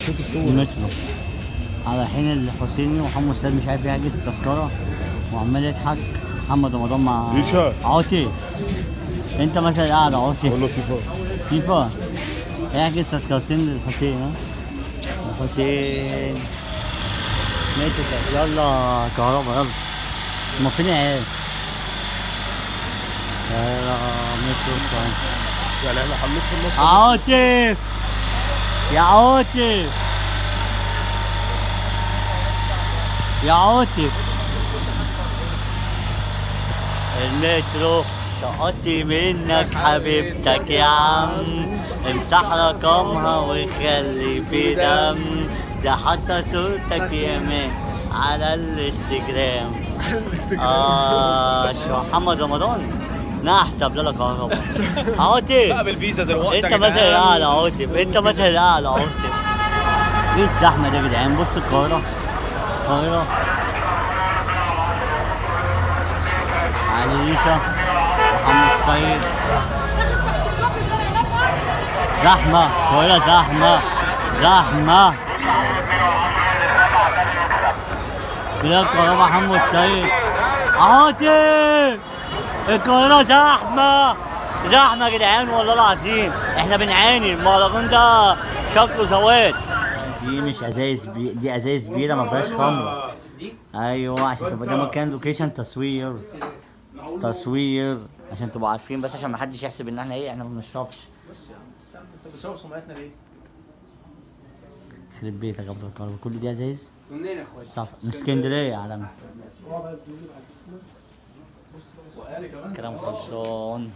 شوف الصورة. المترو على حين الحسيني وحمو السيد مش عارف يحجز التذكرة وعمال يضحك. محمد رمضان مع ريشارد. عاطي. انت مثلا قاعد عاطي والله تيفا. فيفا احجز تذكرتين للحسين. ها الحسين مترو يلا كهربا يلا. هما فين العيال؟ يلا مترو يعني احنا حملت في النص. عاطف يا عاطف يا عاطف. المترو شقطت منك حبيبتك يا عم، امسح رقمها وخلي في دم، ده حتى صورتك ياما على الانستجرام. شو محمد رمضان نحسب لك كهربا. عاطف بقى بالفيزا دلوقتي انت مثلا الاعلى عاطف، انت مثلا الاعلى عاطف. ايه الزحمه دي يا جدعان؟ بص القاهره علي ريشه محمد السيد. زحمه القاهره زحمه كده القاهره. محمد السيد عاطف القاهرة زحمة يا جدعان والله العظيم. احنا بنعاني. المهرجان ده شكله سواد. دي مش ازايز دي ازايز بيرة ما فيهاش خمرة. ايوه عشان تبقى ده مكان لوكيشن تصوير عشان تبقوا عارفين، بس عشان ما حدش يحسب ان احنا احنا ما بنشربش. بس يا عم انت بتسوق سمعتنا ليه؟ يخرب بيتك يا عبد القادر، كل دي ازايز. منين يا اخويا؟ صف من اسكندرية على كلام خلصان.